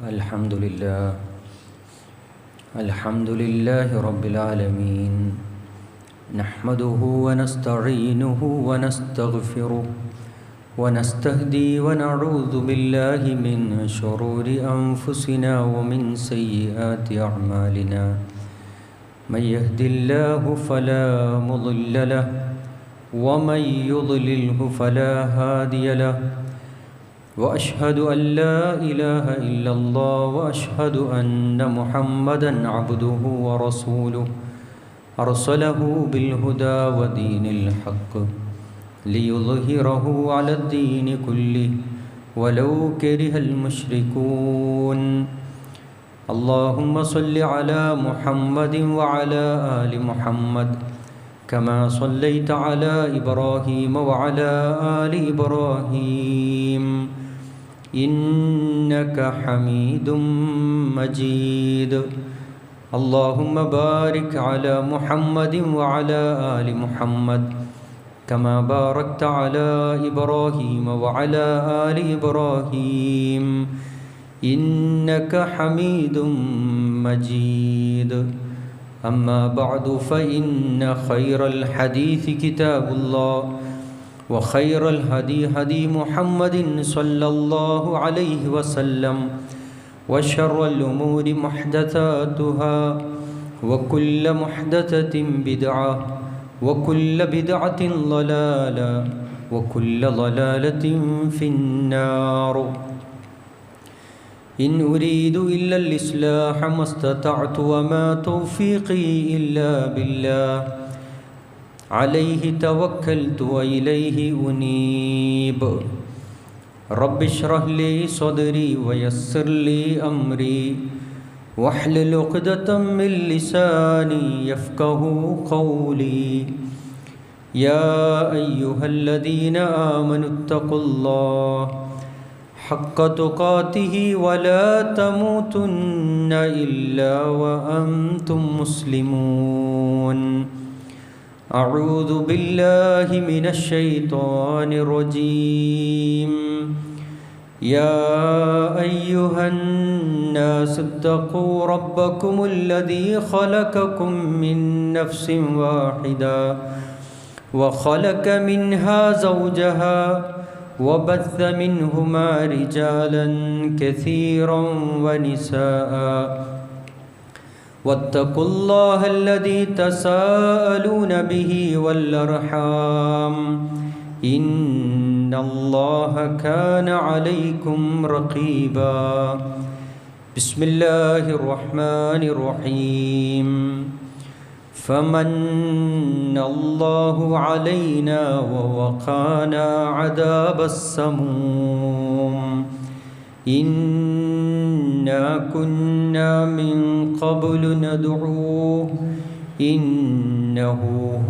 الحمد لله رب العالمين نحمده ونستعينه ونستغفره ونستهدي ونعوذ بالله من شرور أنفسنا ومن سيئات أعمالنا من يهد الله فلا مضل له ومن يضلله فلا هادي له وأشهد أن لا إله إلا الله وأشهد أن محمدًا عبده ورسوله أرسله بالهدى ودين الحق ليظهره على الدين كله ولو كره المشركون اللهم صل على محمد وعلى آل محمد كما صليت على إبراهيم وعلى آل إبراهيم إنك حميد مجيد اللهم بارك على محمد وعلى آل محمد كما باركت على إبراهيم وعلى آل إبراهيم إنك حميد مجيد أما بعد فإن خير الحديث كتاب الله وخير الهدي هدي محمد صلى الله عليه وسلم وشر الأمور محدثاتها وكل محدثة بدعة وكل بدعة ضلالة وكل ضلالة في النار إن أريد إلا الإصلاح ما استطعت وما توفيقي إلا بالله عليه توكلت وإليه أنيب رب اشرح لي صدري ويسر لي أمري واحلل عقدة من لساني يفقه قولي يا أيها الذين آمنوا اتقوا الله حق تقاته ولا تموتن إلا وأنتم مسلمون أعوذ بالله من الشيطان الرجيم يا أيها الناس اتقوا ربكم الذي خلقكم من نفس واحدة وخلق منها زوجها وبث منهما رجالا كثيرا ونساء واتقوا الله الذي تساءلون به والأرحام إن الله كان عليكم رقيبا بسم الله الرحمن الرحيم فمن الله علينا ووقانا عذاب السموم إنا كنا من قبل ندعوه إنه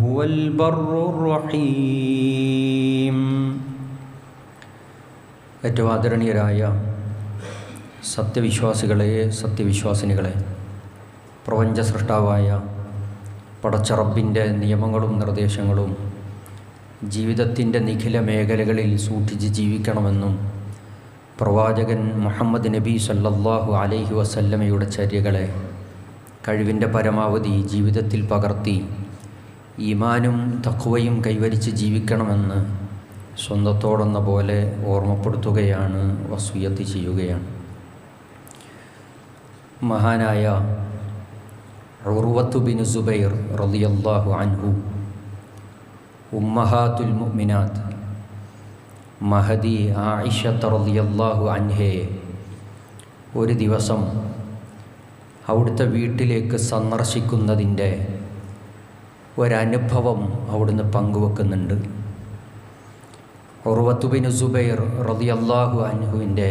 هو البر الرحيم. ഏറ്റവും ആദരണീയരായ സത്യവിശ്വാസികളെ, സത്യവിശ്വാസിനികളെ, പ്രപഞ്ച സൃഷ്ടാവായ പടച്ച റബ്ബിൻ്റെ നിയമങ്ങളും നിർദ്ദേശങ്ങളും ജീവിതത്തിൻ്റെ നിഖില മേഖലകളിൽ സൂക്ഷിച്ച് ജീവിക്കണമെന്നും പ്രവാചകൻ മുഹമ്മദ് നബി സല്ലല്ലാഹു അലൈഹി വസല്ലമയുടെ ചര്യകളെ കഴിവിൻ്റെ പരമാവധി ജീവിതത്തിൽ പകർത്തി ഈമാനും തഖ്വയും കൈവരിച്ച് ജീവിക്കണമെന്ന് സ്വന്തത്തോടെന്ന പോലെ ഓർമ്മപ്പെടുത്തുകയാണ്, വസിയ്യത്ത് ചെയ്യുകയാണ്. മഹാനായ ഉർവത്ത് ബിൻ സുബൈർ റളിയല്ലാഹു അൻഹു ഉമ്മഹാത്തുൽ മുഅ്മിനാത്ത് മഹദി ആയിഷ റളിയല്ലാഹു അൻഹയെ ഒരു ദിവസം അവിടുത്തെ വീട്ടിലേക്ക് സന്ദർശിക്കുന്നതിൻ്റെ ഒരനുഭവം അവിടുന്ന് പങ്കുവെക്കുന്നുണ്ട്. ഉർവത്ത് ബിൻ സുബൈർ റളിയല്ലാഹു അൻഹുവിൻ്റെ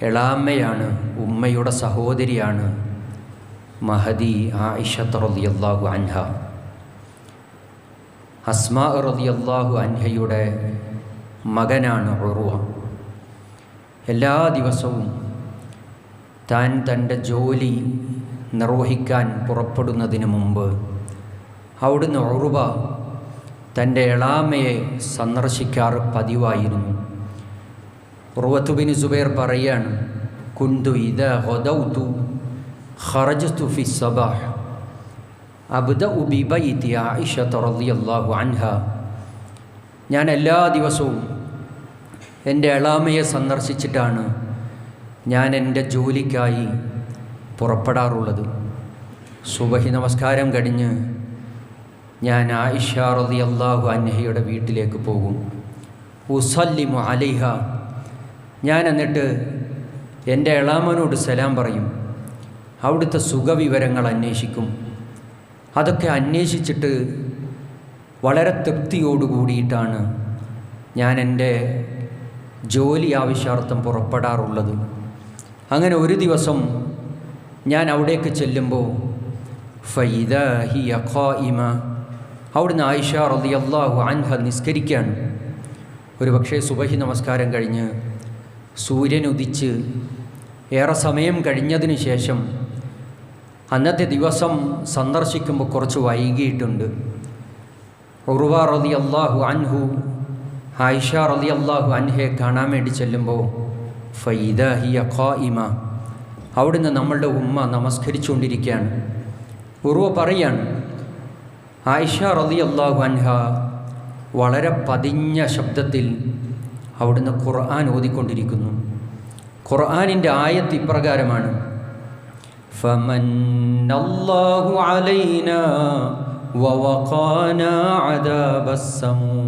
എളാമ്മയാണ്, ഉമ്മയുടെ സഹോദരിയാണ് മഹദി ആയിഷ റളിയല്ലാഹു അൻഹ. അസ്മാ റളിയല്ലാഹു അൻഹയുടെ മകനാണ് ഉർവ. എല്ലാ ദിവസവും താൻ തൻ്റെ ജോലി നിർവഹിക്കാൻ പുറപ്പെടുന്നതിന് മുമ്പ് അവിടുന്ന് ഉർവ തൻ്റെ എളാമയെ സന്ദർശിക്കാറ് പതിവായിരുന്നു. ഉർവത്ത് ബിൻ സുബൈർ പറയാണ്, കുന്തു ഇദാ ഗദൗതു ഖറജ്തു ഫി സ്വബാഹ് അബ്ദഉ ബിബൈതി ആയിഷ റളിയല്ലാഹു അൻഹ. ഞാൻ എല്ലാ ദിവസവും എൻ്റെ എളാമയെ സന്ദർശിച്ചിട്ടാണ് ഞാൻ എൻ്റെ ജോലിക്കായി പുറപ്പെടാറുള്ളത്. സുബഹി നമസ്കാരം കഴിഞ്ഞ് ഞാൻ ആയിഷ റളിയല്ലാഹു അൻഹയുടെ വീട്ടിലേക്ക് പോകും. ഉസല്ലിമു അലൈഹ. ഞാൻ എന്നിട്ട് എൻ്റെ എളാമനോട് സലാം പറയും. അവിടുത്തെ സുഖവിവരങ്ങൾ അന്വേഷിക്കും. അതൊക്കെ അന്വേഷിച്ചിട്ട് വളരെ തൃപ്തിയോടുകൂടിയിട്ടാണ് ഞാൻ എൻ്റെ ജോലി ആവശ്യാർത്ഥം പുറപ്പെടാറുള്ളത്. അങ്ങനെ ഒരു ദിവസം ഞാൻ അവിടേക്ക് ചെല്ലുമ്പോൾ ഫൈദാ ഹിയ ഖായിമ, അവിടുന്ന് ആയിഷ റളിയല്ലാഹു അൻഹ നിസ്കരിക്കുകയാണ്. ഒരു പക്ഷേ സുബഹി നമസ്കാരം കഴിഞ്ഞ് സൂര്യൻ ഉദിച്ച് ഏറെ സമയം കഴിഞ്ഞതിന് ശേഷം അന്നത്തെ ദിവസം സന്ദർശിക്കുമ്പോൾ കുറച്ച് വൈകിയിട്ടുണ്ട്. ഉർവ റളിയല്ലാഹു അൻഹു ആയിഷ റളിയല്ലാഹു അൻഹയെ കാണാൻ വേണ്ടി ചെല്ലുമ്പോൾ ഫൈദാ ഹിയ ഖായിമ, അവിടുന്ന് നമ്മളുടെ ഉമ്മ നമസ്കരിച്ചുകൊണ്ടിരിക്കുകയാണ്. ഉർവ പറയാണ്, ആയിഷ റളിയല്ലാഹു അൻഹ വളരെ പതിഞ്ഞ ശബ്ദത്തിൽ അവിടുന്ന് ഖുർആൻ ഓതിക്കൊണ്ടിരിക്കുന്നു. ഖുർആനിൻ്റെ ആയത്ത് ഇപ്രകാരമാണ്: ഫമന്നല്ലാഹു അലൈനാ വവഖാനാ അദാബസ്സമൂം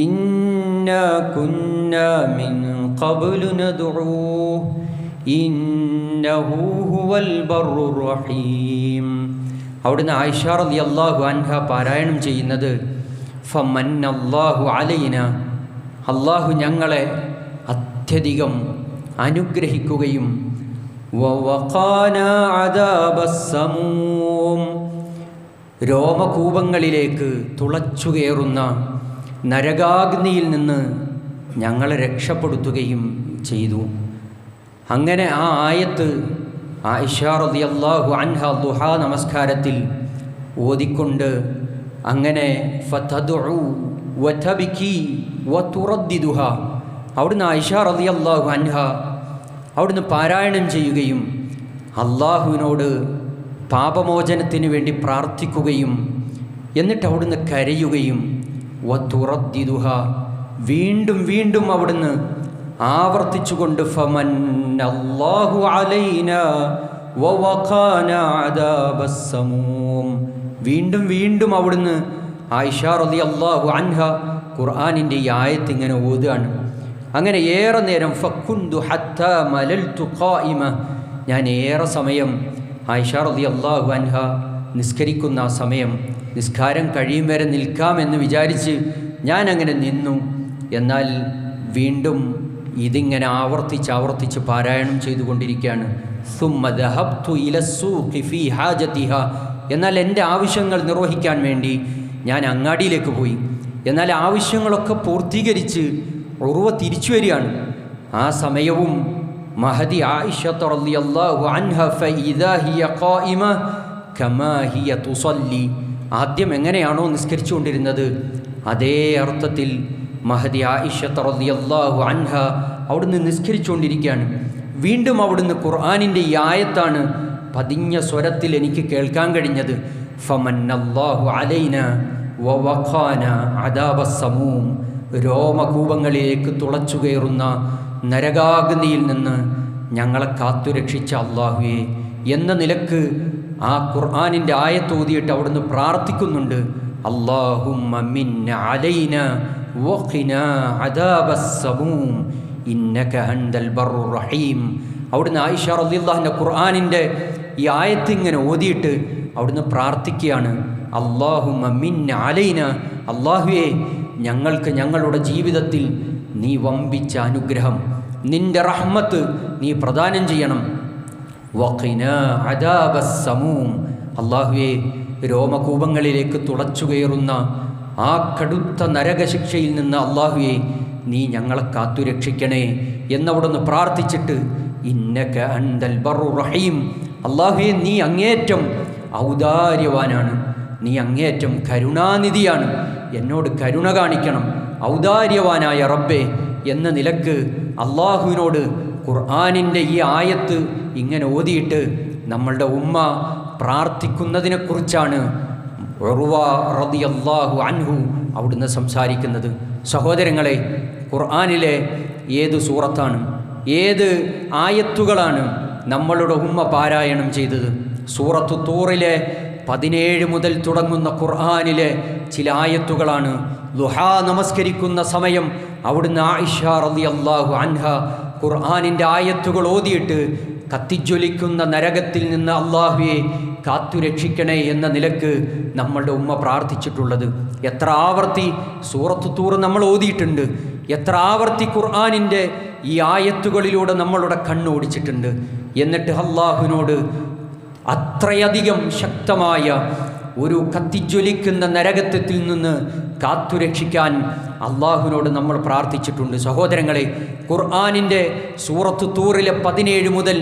ഇന്നാ കുന്നാ മിൻ ഖബ്ലു നദ്ഉഹു ഇന്നഹു ഹുവൽ ബർറുർ റഹീം. അവിടുന്ന് ആയിഷ റളിയല്ലാഹു അൻഹ പാരായണം ചെയ്യുന്നത് ഫമന്നല്ലാഹു അലൈന, അല്ലാഹു ഞങ്ങളെ അത്യധികം അനുഗ്രഹിക്കുകയും വവഖാനാ അദാബസ്സമൂം, രോമകൂപങ്ങളിലേക്ക് തുളച്ചുകയറുന്ന നരകാഗ്നിയിൽ നിന്ന് ഞങ്ങളെ രക്ഷപ്പെടുത്തുകയും ചെയ്തു. അങ്ങനെ ആ ആയത്ത് ആയിഷ റളിയല്ലാഹു അൻഹ ദുഹാ നമസ്കാരത്തിൽ ഓതിക്കൊണ്ട് അങ്ങനെ ഫതദ്ഉ വതബ്കി വതുറദ്ദിദുഹ, അവിടുന്ന് ആയിഷ റളിയല്ലാഹു അൻഹ അവിടുന്ന് പാരായണം ചെയ്യുകയും അള്ളാഹുവിനോട് പാപമോചനത്തിന് വേണ്ടി പ്രാർത്ഥിക്കുകയും എന്നിട്ട് അവിടുന്ന് കരയുകയും വതുറദ്ദിദുഹ, വീണ്ടും വീണ്ടും അവിടുന്ന് ആവർത്തിച്ചുകൊണ്ട് ഫമന്നല്ലാഹു അലൈനാ വവഖാനാ അദാബസ്സമൂം, വീണ്ടും വീണ്ടും അവിടുന്ന് ആയിഷ റളിയല്ലാഹു അൻഹ ഖുർആനിൻ്റെ ഈ ആയത്ത് ഇങ്ങനെ ഓതുകയാണ്. അങ്ങനെ ഏറെ നേരം ഫക്കുന്തു ഹത്താ മലൽതു ഖായിമ, ഞാൻ ഏറെ സമയം ആയിഷ റളിയല്ലാഹു അൻഹ നിസ്കരിക്കുന്ന ആ സമയം നിസ്കാരം കഴിയും വരെ നിൽക്കാമെന്ന് വിചാരിച്ച് ഞാൻ അങ്ങനെ നിന്നു. എന്നാൽ വീണ്ടും ഇതിങ്ങനെ ആവർത്തിച്ച് പാരായണം ചെയ്തുകൊണ്ടിരിക്കുകയാണ്. സുമ്മ ദഹബ്തു ഇലസ്സൂഖി ഫീ ഹാജതിഹ, എന്നാൽ എൻ്റെ ആവശ്യങ്ങൾ നിർവഹിക്കാൻ വേണ്ടി ഞാൻ അങ്ങാടിയിലേക്ക് പോയി. എന്നാൽ ആവശ്യങ്ങളൊക്കെ പൂർത്തീകരിച്ച് ഉർവ തിരിച്ചു വരികയാണ്. ആ സമയവും മഹദി ആയിഷ റളിയല്ലാഹു അൻഹ ഫഇദാ ഹിയ ഖായിമ കമാ ഹിയ തുസല്ലി, ആദ്യം എങ്ങനെയാണോ നിസ്കരിച്ചുകൊണ്ടിരുന്നത് അതേ അർത്ഥത്തിൽ മഹദി ആയിഷ റളിയല്ലാഹു അൻഹ അവിടുന്ന് നിസ്കരിച്ചുകൊണ്ടിരിക്കുകയാണ്. വീണ്ടും അവിടുന്ന് ഖുർആനിൻ്റെ ഈ ആയത്താണ് പതിഞ്ഞ സ്വരത്തിൽ എനിക്ക് കേൾക്കാൻ കഴിഞ്ഞത്. ഫമന്നല്ലാഹു അലൈനാ വവഖാനാ അദാബസ്സമൂം, രോമകൂപങ്ങളിലേക്ക് തുളച്ചുകയറുന്ന നരകാഗ്നിയിൽ നിന്ന് ഞങ്ങളെ കാത്തുരക്ഷിച്ച അല്ലാഹുവേ എന്ന നിലക്ക് ആ ഖുർആനിൻ്റെ ആയത്ത് ഓതിയിട്ട് അവിടുന്ന് പ്രാർത്ഥിക്കുന്നുണ്ട്. അല്ലാഹുമ്മ മിന്ന അലൈനാ വഖിനാ അദാബസ്സമൂം ഇന്നക അൻതൽ ബർറുർ റഹീം. അവിടുന്ന് ആയിഷ റളിയല്ലാഹു അൻഹ ഖുർആനിൻ്റെ ഈ ആയത്ത് ഇങ്ങനെ ഓതിയിട്ട് അവിടുന്ന് പ്രാർത്ഥിക്കുകയാണ്. അല്ലാഹുമ്മ മിന്ന അലൈന, അല്ലാഹുവേ ഞങ്ങൾക്ക് ഞങ്ങളുടെ ജീവിതത്തിൽ നീ വമ്പിച്ച അനുഗ്രഹം, നിൻ്റെ റഹ്മത്ത് നീ പ്രദാനം ചെയ്യണം. വഖിനാ അദാബസ്സമൂം, അല്ലാഹുവേ രോമകൂപങ്ങളിലേക്ക് തുളച്ചുകയറുന്ന ആ കടുത്ത നരകശിക്ഷയിൽ നിന്ന് അല്ലാഹുവേ നീ ഞങ്ങളെ കാത്തുരക്ഷിക്കണേ എന്നവിടുന്ന് പ്രാർത്ഥിച്ചിട്ട് ഇന്നക അൻതൽ ബർറുർ റഹീം, അല്ലാഹുവേ നീ അങ്ങേറ്റം ഔദാര്യവാനാണ്, നീ അങ്ങേറ്റം കരുണാനിധിയാണ്, എന്നോട് കരുണ കാണിക്കണം ഔദാര്യവാനായ റബ്ബേ എന്ന നിലക്ക് അള്ളാഹുവിനോട് ഖുർആനിൻ്റെ ഈ ആയത്ത് ഇങ്ങനെ ഓതിയിട്ട് നമ്മളുടെ ഉമ്മ പ്രാർത്ഥിക്കുന്നതിനെക്കുറിച്ചാണ് ഉർവ റളിയല്ലാഹു അൻഹു അവിടുന്ന് സംസാരിക്കുന്നത്. സഹോദരങ്ങളെ, ഖുർആനിലെ ഏത് സൂറത്താണ്, ഏത് ആയത്തുകളാണ് നമ്മളുടെ ഉമ്മ പാരായണം ചെയ്തത്? സൂറത്തു തൂറിലെ 17 മുതൽ തുടങ്ങുന്ന ഖുർആനിലെ ചില ആയത്തുകളാണ്. ദുഹാ നമസ്കരിക്കുന്ന സമയം അവിടുന്ന് ആയിഷ റളിയല്ലാഹു അൻഹ ഖുർആനിൻ്റെ ആയത്തുകൾ ഓതിയിട്ട് കത്തിജ്വലിക്കുന്ന നരകത്തിൽ നിന്ന് അള്ളാഹുവെ കാത്തുരക്ഷിക്കണേ എന്ന നിലക്ക് നമ്മളുടെ ഉമ്മ പ്രാർത്ഥിച്ചിട്ടുള്ളത്. എത്ര ആവർത്തി സൂറത്തു തൂർ നമ്മൾ ഓതിയിട്ടുണ്ട്, എത്ര ആവർത്തി ഖുർആനിൻ്റെ ഈ ആയത്തുകളിലൂടെ നമ്മളുടെ കണ്ണോടിച്ചിട്ടുണ്ട്. എന്നിട്ട് അള്ളാഹുവിനോട് അത്രയധികം ശക്തമായ ഒരു കത്തിജ്വലിക്കുന്ന നരകത്തിൽ നിന്ന് കാത്തുരക്ഷിക്കാൻ അള്ളാഹുവിനോട് നമ്മൾ പ്രാർത്ഥിച്ചിട്ടുണ്ട്. സഹോദരങ്ങളെ, ഖുർആനിൻ്റെ സൂറത്തു തൂറിലെ 17 മുതൽ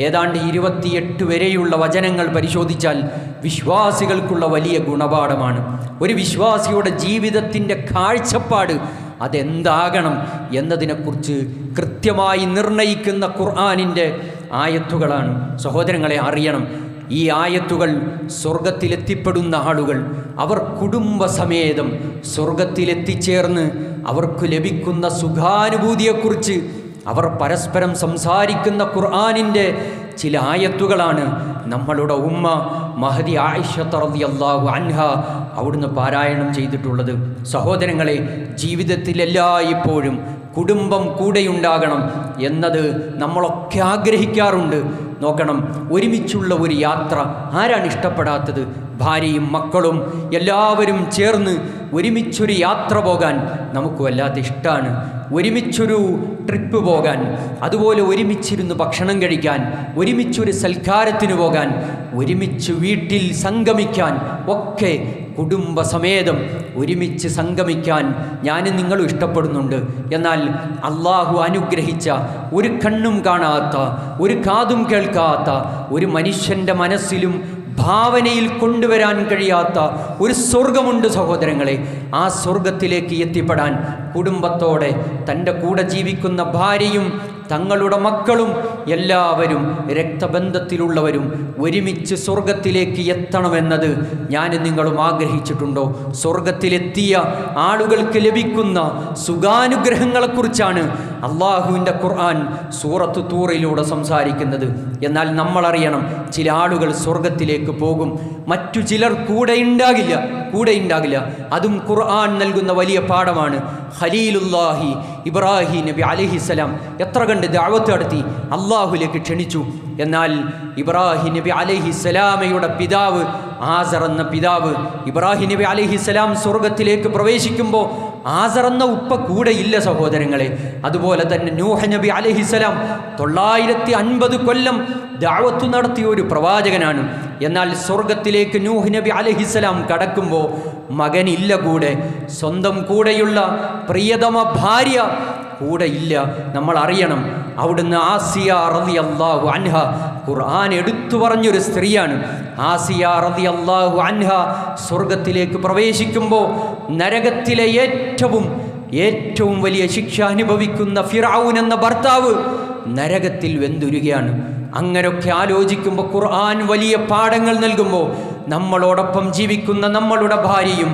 ഏതാണ്ട് 28 വരെയുള്ള വചനങ്ങൾ പരിശോധിച്ചാൽ വിശ്വാസികൾക്കുള്ള വലിയ ഗുണപാഠമാണ്. ഒരു വിശ്വാസിയുടെ ജീവിതത്തിൻ്റെ കാഴ്ചപ്പാട് അതെന്താകണം എന്നതിനെക്കുറിച്ച് കൃത്യമായി നിർണയിക്കുന്ന ഖുർആനിൻ്റെ ആയത്തുകളാണ്. സഹോദരങ്ങളെ, അറിയണം, ഈ ആയത്തുകൾ സ്വർഗത്തിലെത്തിപ്പെടുന്ന ആളുകൾ അവർ കുടുംബസമേതം സ്വർഗത്തിലെത്തിച്ചേർന്ന് അവർക്ക് ലഭിക്കുന്ന സുഖാനുഭൂതിയെക്കുറിച്ച് അവർ പരസ്പരം സംസാരിക്കുന്ന ഖുർആനിൻ്റെ ചില ആയത്തുകളാണ് നമ്മളുടെ ഉമ്മ മഹദി ആയിഷ റളിയല്ലാഹു അൻഹ അവിടുന്ന് പാരായണം ചെയ്തിട്ടുള്ളത്. സഹോദരങ്ങളെ, ജീവിതത്തിലെല്ലായ്പ്പോഴും കുടുംബം കൂടെയുണ്ടാകണം എന്നത് നമ്മളൊക്കെ ആഗ്രഹിക്കാറുണ്ട്. നോക്കണം, ഒരുമിച്ചുള്ള ഒരു യാത്ര ആരാണ് ഇഷ്ടപ്പെടാത്തത്? ഭാര്യയും മക്കളും എല്ലാവരും ചേർന്ന് ഒരുമിച്ചൊരു യാത്ര പോകാൻ നമുക്ക് വല്ലാത്ത ഇഷ്ടമാണ്. ഒരുമിച്ചൊരു ട്രിപ്പ് പോകാൻ, അതുപോലെ ഒരുമിച്ചിരുന്ന് ഭക്ഷണം കഴിക്കാൻ, ഒരുമിച്ചൊരു സൽക്കാരത്തിന് പോകാൻ, ഒരുമിച്ച് വീട്ടിൽ സംഗമിക്കാൻ ഒക്കെ കുടുംബസമേതം ഒരുമിച്ച് സംഗമിക്കാൻ ഞാനും നിങ്ങളും ഇഷ്ടപ്പെടുന്നുണ്ട്. എന്നാൽ അള്ളാഹു അനുഗ്രഹിച്ച ഒരു കണ്ണും കാണാത്ത, ഒരു കാതും കേൾക്കാത്ത, ഒരു മനുഷ്യൻ്റെ മനസ്സിലും ഭാവനയിൽ കൊണ്ടുവരാൻ കഴിയാത്ത ഒരു സ്വർഗമുണ്ട് സഹോദരങ്ങളെ. ആ സ്വർഗത്തിലേക്ക് എത്തിപ്പെടാൻ കുടുംബത്തോടെ തൻ്റെ കൂടെ ജീവിക്കുന്ന ഭാര്യയും തങ്ങളുടെ മക്കളും എല്ലാവരും രക്തബന്ധത്തിലുള്ളവരും ഒരുമിച്ച് സ്വർഗത്തിലേക്ക് എത്തണമെന്നത് ഞാനും നിങ്ങളും ആഗ്രഹിച്ചിട്ടുണ്ടോ? സ്വർഗത്തിലെത്തിയ ആളുകൾക്ക് ലഭിക്കുന്ന സുഖാനുഗ്രഹങ്ങളെക്കുറിച്ചാണ് അള്ളാഹുവിൻ്റെ ഖുർആൻ സൂറത്തു തൂറിലൂടെ സംസാരിക്കുന്നത്. എന്നാൽ നമ്മളറിയണം, ചില ആളുകൾ സ്വർഗത്തിലേക്ക് പോകും, മറ്റു ചിലർ കൂടെ ഉണ്ടാകില്ല. അതും ഖുർആൻ നൽകുന്ന വലിയ പാഠമാണ്. ഖലീലുല്ലാഹി ഇബ്രാഹിം നബി അലൈഹിസ്സലാം എത്ര കണ്ട് ദഅവത്ത് നടത്തി, അള്ളാഹുലേക്ക് ക്ഷണിച്ചു. എന്നാൽ ഇബ്രാഹിം നബി അലൈഹിസ്സലാമയുടെ പിതാവ് ആസർ എന്ന പിതാവ് ഇബ്രാഹിം നബി അലൈഹിസ്സലാം സ്വർഗത്തിലേക്ക് പ്രവേശിക്കുമ്പോൾ ആസർ എന്ന ഉപ്പ കൂടെയില്ല സഹോദരങ്ങളെ. അതുപോലെ തന്നെ നൂഹ് നബി അലൈഹിസ്സലാം 950 കൊല്ലം ദഅവത്ത് നടത്തിയ ഒരു പ്രവാചകനാണ്. എന്നാൽ സ്വർഗത്തിലേക്ക് നൂഹ് നബി അലൈഹിസ്സലാം കടക്കുമ്പോൾ മകനില്ല കൂടെ, സ്വന്തം കൂടെയുള്ള പ്രിയതമ ഭാര്യ കൂടെ ഇല്ല. നമ്മൾ അറിയണം, അവിടുന്ന് ആസിയ റളിയല്ലാഹു അൻഹ ഖുർആൻ എടുത്തു പറഞ്ഞൊരു സ്ത്രീയാണ്. ആസിയ റളിയല്ലാഹു അൻഹ സ്വർഗത്തിലേക്ക് പ്രവേശിക്കുമ്പോൾ നരകത്തിലെ ഏറ്റവും വലിയ ശിക്ഷ അനുഭവിക്കുന്ന ഫിർഔൻ എന്ന ഭർത്താവ് നരകത്തിൽ വെന്തുരുകയാണ്. അങ്ങനെയൊക്കെ ആലോചിക്കുമ്പോൾ ഖുർആൻ വലിയ പാഠങ്ങൾ നൽകുമ്പോൾ നമ്മളോടൊപ്പം ജീവിക്കുന്ന നമ്മളുടെ ഭാര്യയും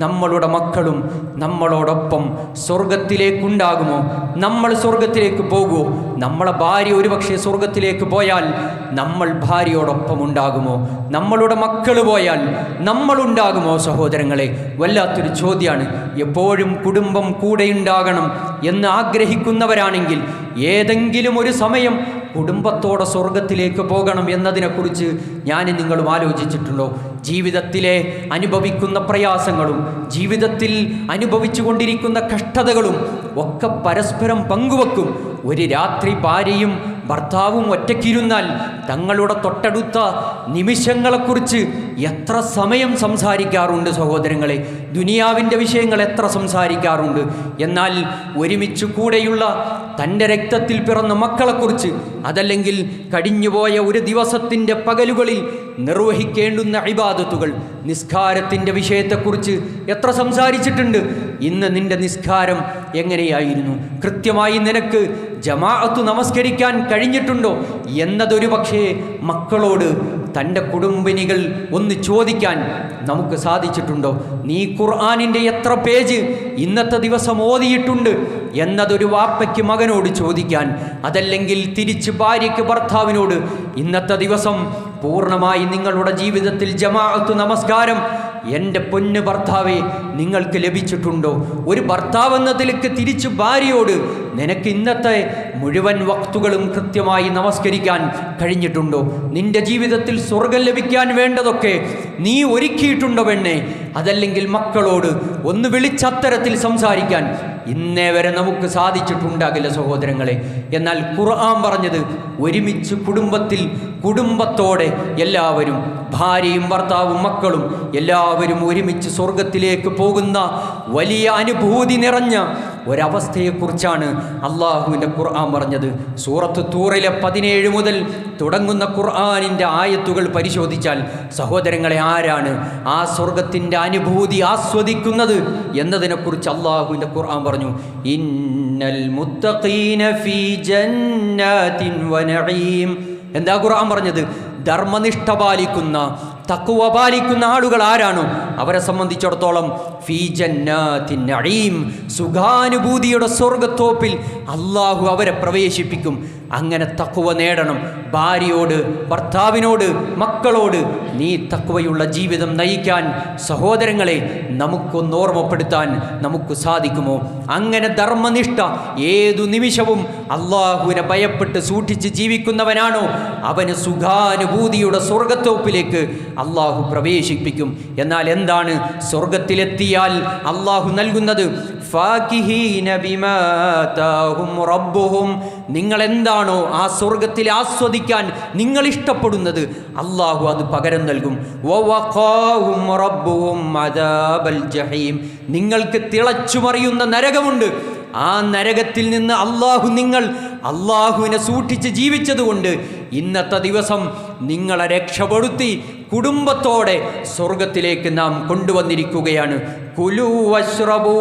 നമ്മളുടെ മക്കളും നമ്മളോടൊപ്പം സ്വർഗത്തിലേക്കുണ്ടാകുമോ? നമ്മൾ സ്വർഗത്തിലേക്ക് പോകുമോ? നമ്മളെ ഭാര്യ ഒരുപക്ഷെ സ്വർഗത്തിലേക്ക് പോയാൽ നമ്മൾ ഭാര്യയോടൊപ്പം ഉണ്ടാകുമോ? നമ്മളുടെ മക്കൾ പോയാൽ നമ്മളുണ്ടാകുമോ? സഹോദരങ്ങളെ, വല്ലാത്തൊരു ചോദ്യമാണ്. എപ്പോഴും കുടുംബം കൂടെയുണ്ടാകണം എന്ന് ആഗ്രഹിക്കുന്നവരാണെങ്കിൽ ഏതെങ്കിലും ഒരു സമയം കുടുംബത്തോടെ സ്വർഗത്തിലേക്ക് പോകണം എന്നതിനെക്കുറിച്ച് ഞാനും നിങ്ങളും ആലോചിച്ചിട്ടുണ്ടോ? ജീവിതത്തിലെ അനുഭവിക്കുന്ന പ്രയാസങ്ങളും ജീവിതത്തിൽ അനുഭവിച്ചു കൊണ്ടിരിക്കുന്ന കഷ്ടതകളും ഒക്കെ പരസ്പരം പങ്കുവെക്കും. ഒരു രാത്രി ഭാര്യയും ഭർത്താവും ഒറ്റയ്ക്കിരുന്നാൽ തങ്ങളുടെ തൊട്ടടുത്ത നിമിഷങ്ങളെക്കുറിച്ച് എത്ര സമയം സംസാരിക്കാറുണ്ട് സഹോദരങ്ങളെ, ദുനിയാവിൻ്റെ വിഷയങ്ങൾ എത്ര സംസാരിക്കാറുണ്ട്. എന്നാൽ ഒരുമിച്ച് കൂടെയുള്ള തൻ്റെ രക്തത്തിൽ പിറന്ന മക്കളെക്കുറിച്ച്, അതല്ലെങ്കിൽ കഴിഞ്ഞുപോയ ഒരു ദിവസത്തിൻ്റെ പകലുകളിൽ നിർവഹിക്കേണ്ടുന്ന ഇബാദത്തുകൾ, നിസ്കാരത്തിൻ്റെ വിഷയത്തെക്കുറിച്ച് എത്ര സംസാരിച്ചിട്ടുണ്ട്. ഇന്ന് നിൻ്റെ നിസ്കാരം എങ്ങനെയായിരുന്നു? കൃത്യമായി നിനക്ക് ജമാഅത്ത് നമസ്കരിക്കാൻ കഴിഞ്ഞിട്ടുണ്ടോ എന്നതൊരു പക്ഷേ മക്കളോട്, തൻ്റെ കുടുംബിനികൾ ഒന്ന് ചോദിക്കാൻ നമുക്ക് സാധിച്ചിട്ടുണ്ടോ? നീ ഖുർആനിൻ്റെ എത്ര പേജ് ഇന്നത്തെ ദിവസം ഓതിയിട്ടുണ്ട് എന്നതൊരു വാപ്പയ്ക്ക് മകനോട് ചോദിക്കാൻ, അതല്ലെങ്കിൽ തിരിച്ച് ഭാര്യയ്ക്ക് ഭർത്താവിനോട് ഇന്നത്തെ ദിവസം പൂർണ്ണമായി നിങ്ങളുടെ ജീവിതത്തിൽ ജമാഅത്ത് നമസ്കാരം എൻ്റെ പൊന്ന് ഭർത്താവേ നിങ്ങൾക്ക് ലഭിച്ചിട്ടുണ്ടോ? ഒരു ഭർത്താവ് എന്നതിലേക്ക് തിരിച്ച് ഭാര്യയോട് നിനക്ക് ഇന്നത്തെ മുഴുവൻ വക്തുകളും കൃത്യമായി നമസ്കരിക്കാൻ കഴിഞ്ഞിട്ടുണ്ടോ? നിന്റെ ജീവിതത്തിൽ സ്വർഗം ലഭിക്കാൻ വേണ്ടതൊക്കെ നീ ഒരുക്കിയിട്ടുണ്ടോ പെണ്ണെ? അതല്ലെങ്കിൽ മക്കളോട് ഒന്ന് വിളിച്ചത്തരത്തിൽ സംസാരിക്കാൻ ഇന്നേ വരെ നമുക്ക് സാധിച്ചിട്ടുണ്ടാകില്ല സഹോദരങ്ങളെ. എന്നാൽ ഖുർആൻ പറഞ്ഞത് ഒരുമിച്ച് കുടുംബത്തോടെ എല്ലാവരും, ഭാര്യയും ഭർത്താവും മക്കളും എല്ലാവരും ഒരുമിച്ച് സ്വർഗത്തിലേക്ക് പോകുന്ന വലിയ അനുഭൂതി നിറഞ്ഞ ഒരവസ്ഥയെക്കുറിച്ചാണ് അള്ളാഹുവിൻ്റെ ഖുർആൻ പറഞ്ഞത്. സൂറത്ത് തൂറിലെ 17 മുതൽ തുടങ്ങുന്ന ഖുർആനിൻ്റെ ആയത്തുകൾ പരിശോധിച്ചാൽ സഹോദരങ്ങളെ, ആരാണ് ആ സ്വർഗത്തിൻ്റെ അനുഭൂതി ആസ്വദിക്കുന്നത് എന്നതിനെക്കുറിച്ച് അള്ളാഹുവിൻ്റെ ഖുർആൻ പറഞ്ഞു. ഇന്നൽ മുത്തഖീന ഫീ ജന്നാത്തിൻ വനഈം. എന്താ ഖുർആൻ പറഞ്ഞത്? ധർമ്മനിഷ്ഠ പാലിക്കുന്ന, തഖ്വ പാലിക്കുന്ന ആളുകൾ ആരാണോ അവരെ സംബന്ധിച്ചിടത്തോളം ഫീ ജന്നാത്തിൻ നഈം, സുഖാനുഭൂതിയുടെ സ്വർഗത്തോപ്പിൽ അള്ളാഹു അവരെ പ്രവേശിപ്പിക്കും. അങ്ങനെ തഖ്വ നേടണം. ഭാര്യയോട്, ഭർത്താവിനോട്, മക്കളോട് നീ തഖ്വയുള്ള ജീവിതം നയിക്കാൻ സഹോദരങ്ങളെ നമുക്കൊന്ന് ഓർമ്മപ്പെടുത്താൻ നമുക്ക് സാധിക്കുമോ? അങ്ങനെ ധർമ്മനിഷ്ഠ ഏതു നിമിഷവും അള്ളാഹുവിനെ ഭയപ്പെട്ട് സൂക്ഷിച്ച് ജീവിക്കുന്നവനാണോ അവന് സുഖാനുഭൂതിയുടെ സ്വർഗത്തോപ്പിലേക്ക് അള്ളാഹു പ്രവേശിപ്പിക്കും. എന്നാൽ എന്താണ് സ്വർഗത്തിലെത്തിയാൽ അള്ളാഹു നൽകുന്നത്? ഫാകിഹീന ബിമാ ആതാഹും റബ്ബുഹും. നിങ്ങൾ എന്താണോ ആ സ്വർഗത്തിൽ ആസ്വദിക്കാൻ നിങ്ങൾ ഇഷ്ടപ്പെടുന്നത് അള്ളാഹു അത് പകരം നൽകും. വവഖാഹും റബ്ബുഹും അദാബൽ ജഹീം. നിങ്ങൾക്ക് തിളച്ചുമറിയുന്ന നരകമുണ്ട്. ആ നരകത്തിൽ നിന്ന് നിങ്ങൾ അള്ളാഹുവിനെ സൂക്ഷിച്ച് ജീവിച്ചതുകൊണ്ട് ഇന്നത്തെ ദിവസം നിങ്ങളെ രക്ഷപ്പെടുത്തി കുടുംബത്തോടെ സ്വർഗത്തിലേക്ക് നാം കൊണ്ടുവന്നിരിക്കുകയാണ്. കുലൂ വശ്റബൂ